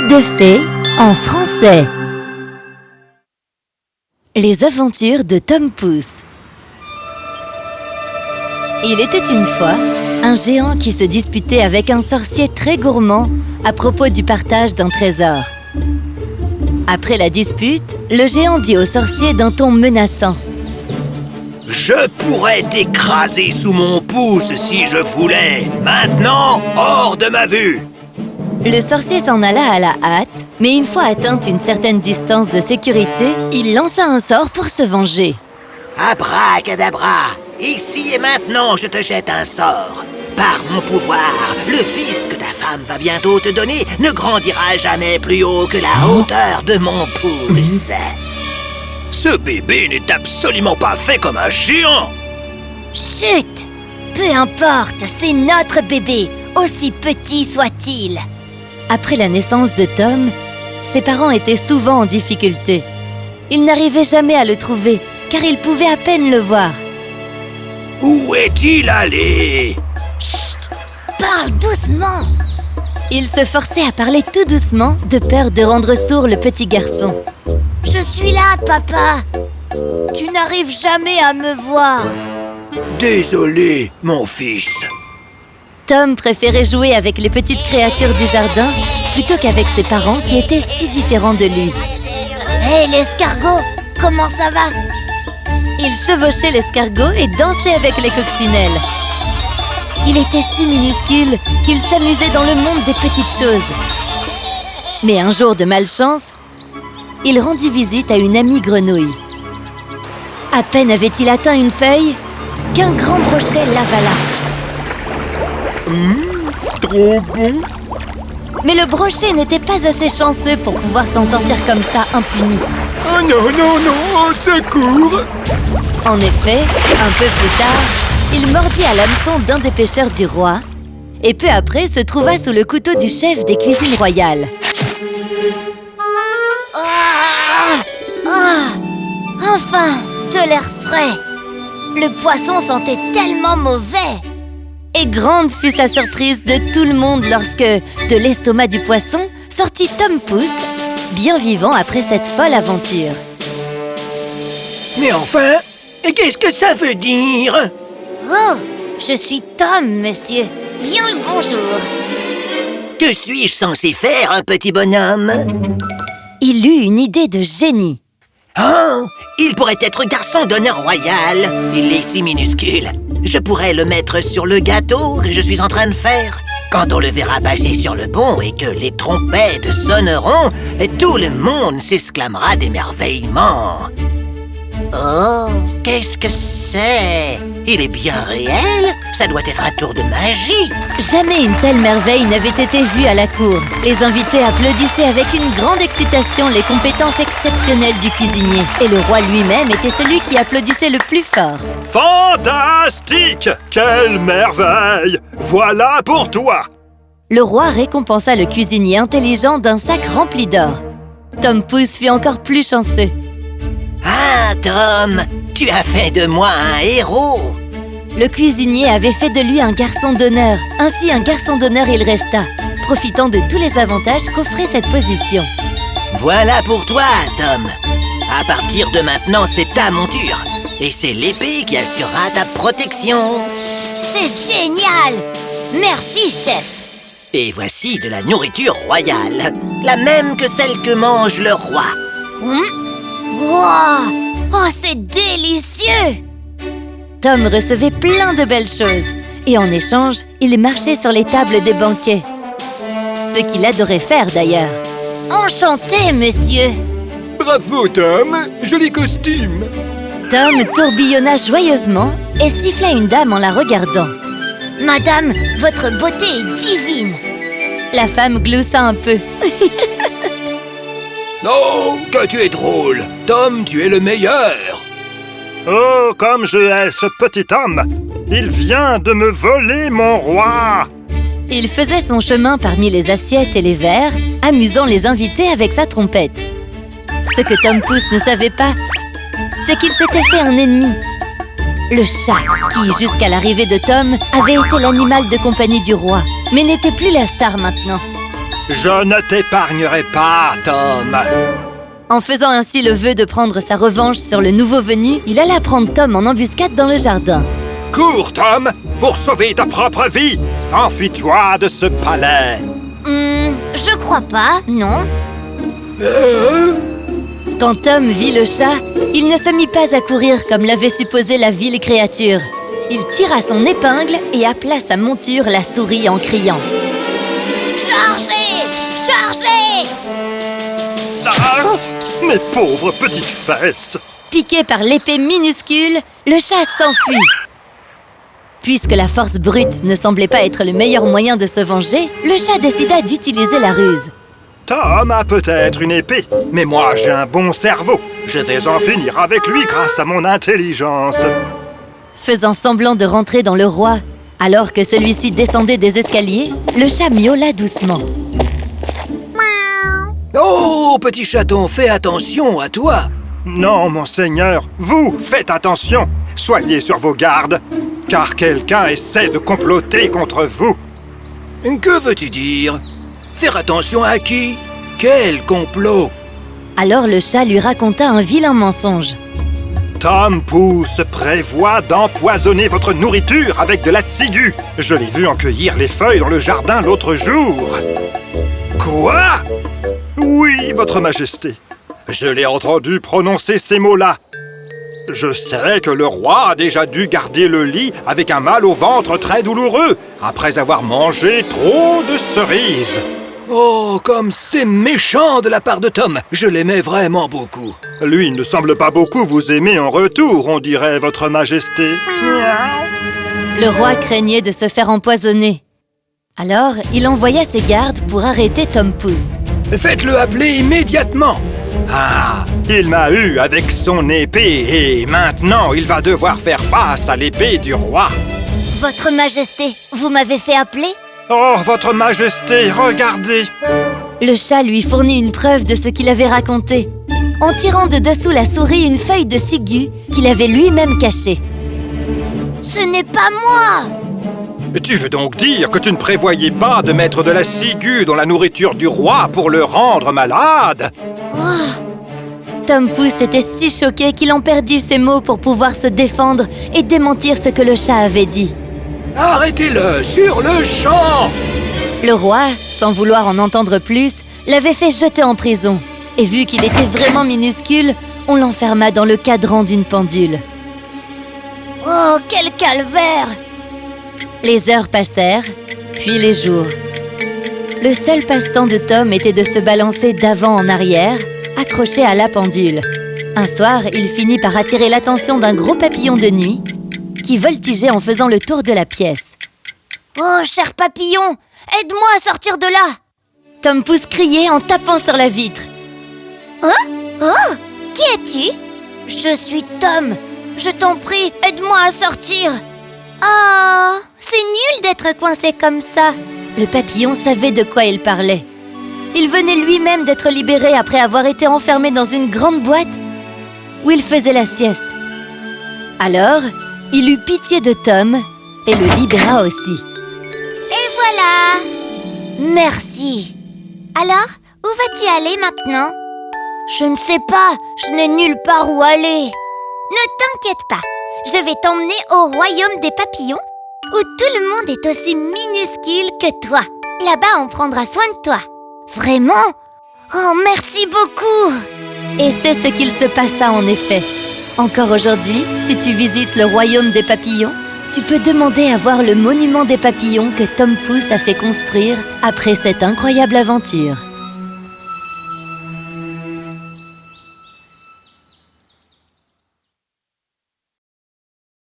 Contes de fées en français. Les aventures de Tom Pouce. Il était une fois un géant qui se disputait avec un sorcier très gourmand à propos du partage d'un trésor. Après la dispute, le géant dit au sorcier d'un ton menaçant: « Je pourrais t'écraser sous mon pouce si je voulais. Maintenant, hors de ma vue !» Le sorcier s'en alla à la hâte, mais une fois atteinte une certaine distance de sécurité, il lança un sort pour se venger. Abracadabra! Ici et maintenant, je te jette un sort. Par mon pouvoir, le fils que ta femme va bientôt te donner ne grandira jamais plus haut que la hauteur de mon pouce. Ce bébé n'est absolument pas fait comme un géant. Chut! Peu importe, c'est notre bébé, aussi petit soit-il. Après la naissance de Tom, ses parents étaient souvent en difficulté. Ils n'arrivaient jamais à le trouver, car ils pouvaient à peine le voir. Où est-il allé? Chut! Parle doucement! Il se forçait à parler tout doucement, de peur de rendre sourd le petit garçon. Je suis là, papa! Tu n'arrives jamais à me voir. Désolé, mon fils. Tom préférait jouer avec les petites créatures du jardin plutôt qu'avec ses parents qui étaient si différents de lui. Hé, l'escargot! Comment ça va? Il chevauchait l'escargot et dansait avec les coccinelles. Il était si minuscule qu'il s'amusait dans le monde des petites choses. Mais un jour de malchance, il rendit visite à une amie grenouille. À peine avait-il atteint une feuille qu'un grand brochet l'avala. Trop bon! Mais le brochet n'était pas assez chanceux pour pouvoir s'en sortir comme ça impuni. Oh non, non, non, au secours! En effet, un peu plus tard, il mordit à l'hameçon d'un des pêcheurs du roi et peu après se trouva sous le couteau du chef des cuisines royales. Enfin, de l'air frais. Le poisson sentait tellement mauvais. Et grande fut sa surprise de tout le monde lorsque, de l'estomac du poisson, sortit Tom Pouce, bien vivant après cette folle aventure. Mais enfin, qu'est-ce que ça veut dire? Oh, je suis Tom, monsieur. Bien le bonjour. Que suis-je censé faire, un petit bonhomme? Il eut une idée de génie. Oh, il pourrait être garçon d'honneur royal. Il est si minuscule. Je pourrais le mettre sur le gâteau que je suis en train de faire. Quand on le verra passer sur le pont et que les trompettes sonneront, tout le monde s'exclamera d'émerveillement. Oh, qu'est-ce que c'est? Il est bien réel? Ça doit être un tour de magie. Jamais une telle merveille n'avait été vue à la cour. Les invités applaudissaient avec une grande excitation les compétences exceptionnelles du cuisinier. Et le roi lui-même était celui qui applaudissait le plus fort. Fantastique! Quelle merveille! Voilà pour toi! Le roi récompensa le cuisinier intelligent d'un sac rempli d'or. Tom Pouce fut encore plus chanceux. Ah, Tom, tu as fait de moi un héros. Le cuisinier avait fait de lui un garçon d'honneur. Ainsi, un garçon d'honneur il resta, profitant de tous les avantages qu'offrait cette position. Voilà pour toi, Tom. À partir de maintenant, c'est ta monture. Et c'est l'épée qui assurera ta protection. C'est génial! Merci, chef. Et voici de la nourriture royale. La même que celle que mange le roi. Wow! Oh, c'est délicieux! Tom recevait plein de belles choses. Et en échange, il marchait sur les tables des banquets. Ce qu'il adorait faire d'ailleurs. Enchanté, monsieur! Bravo, Tom! Joli costume! Tom tourbillonna joyeusement et siffla une dame en la regardant. Madame, votre beauté est divine! La femme gloussa un peu. Oh, que tu es drôle! Tom, tu es le meilleur! Oh, comme je hais ce petit homme! Il vient de me voler mon roi! Il faisait son chemin parmi les assiettes et les verres, amusant les invités avec sa trompette. Ce que Tom Pouce ne savait pas, c'est qu'il s'était fait un ennemi. Le chat, qui, jusqu'à l'arrivée de Tom, avait été l'animal de compagnie du roi, mais n'était plus la star maintenant. Je ne t'épargnerai pas, Tom. En faisant ainsi le vœu de prendre sa revanche sur le nouveau venu, il alla prendre Tom en embuscade dans le jardin. Cours, Tom, pour sauver ta propre vie. Enfuis-toi de ce palais. Je crois pas, non. Quand Tom vit le chat, il ne se mit pas à courir comme l'avait supposé la vile créature. Il tira son épingle et appela sa monture la souris en criant. Chargez! Chargez! Ah, mes pauvres petites fesses. Piqué par l'épée minuscule, le chat s'enfuit. Puisque la force brute ne semblait pas être le meilleur moyen de se venger, le chat décida d'utiliser la ruse. Tom a peut-être une épée, mais moi j'ai un bon cerveau. Je vais en finir avec lui grâce à mon intelligence. Faisant semblant de rentrer dans le roi, alors que celui-ci descendait des escaliers, le chat miaula doucement. Oh, petit chaton, fais attention à toi. Non, monseigneur, vous faites attention. Soyez sur vos gardes, car quelqu'un essaie de comploter contre vous. Que veux-tu dire? Faire attention à qui? Quel complot? Alors le chat lui raconta un vilain mensonge. Tom Pouce prévoit d'empoisonner votre nourriture avec de la ciguë. Je l'ai vu en cueillir les feuilles dans le jardin l'autre jour. Quoi? Oui, votre majesté. Je l'ai entendu prononcer ces mots-là. Je sais que le roi a déjà dû garder le lit avec un mal au ventre très douloureux, après avoir mangé trop de cerises. Oh, comme c'est méchant de la part de Tom. Je l'aimais vraiment beaucoup. Lui ne semble pas beaucoup vous aimer en retour, on dirait, votre majesté. Le roi craignait de se faire empoisonner. Alors, il envoya ses gardes pour arrêter Tom Pouce. Faites-le appeler immédiatement. Ah, il m'a eu avec son épée et maintenant il va devoir faire face à l'épée du roi. Votre Majesté, vous m'avez fait appeler? Oh, votre majesté, regardez! Le chat lui fournit une preuve de ce qu'il avait raconté, en tirant de dessous la souris une feuille de ciguë qu'il avait lui-même cachée. Ce n'est pas moi! Tu veux donc dire que tu ne prévoyais pas de mettre de la ciguë dans la nourriture du roi pour le rendre malade? Tom Pouce était si choqué qu'il en perdit ses mots pour pouvoir se défendre et démentir ce que le chat avait dit. Arrêtez-le sur le champ! Le roi, sans vouloir en entendre plus, l'avait fait jeter en prison. Et vu qu'il était vraiment minuscule, on l'enferma dans le cadran d'une pendule. Oh, quel calvaire! Les heures passèrent, puis les jours. Le seul passe-temps de Tom était de se balancer d'avant en arrière, accroché à la pendule. Un soir, il finit par attirer l'attention d'un gros papillon de nuit qui voltigeait en faisant le tour de la pièce. Oh, cher papillon, aide-moi à sortir de là! Tom Pouce criait en tapant sur la vitre. Oh, qui es-tu? Je suis Tom. Je t'en prie, aide-moi à sortir. Oh, c'est nul d'être coincé comme ça. Le papillon savait de quoi il parlait. Il venait lui-même d'être libéré après avoir été enfermé dans une grande boîte où il faisait la sieste. Alors, il eut pitié de Tom et le libéra aussi. Et voilà! Merci. Alors, où vas-tu aller maintenant? Je ne sais pas, je n'ai nulle part où aller. Ne t'inquiète pas, je vais t'emmener au royaume des papillons où tout le monde est aussi minuscule que toi. Là-bas, on prendra soin de toi. Vraiment? Oh, merci beaucoup! Et c'est ce qu'il se passa en effet. Encore aujourd'hui, si tu visites le royaume des papillons, tu peux demander à voir le monument des papillons que Tom Pouce a fait construire après cette incroyable aventure.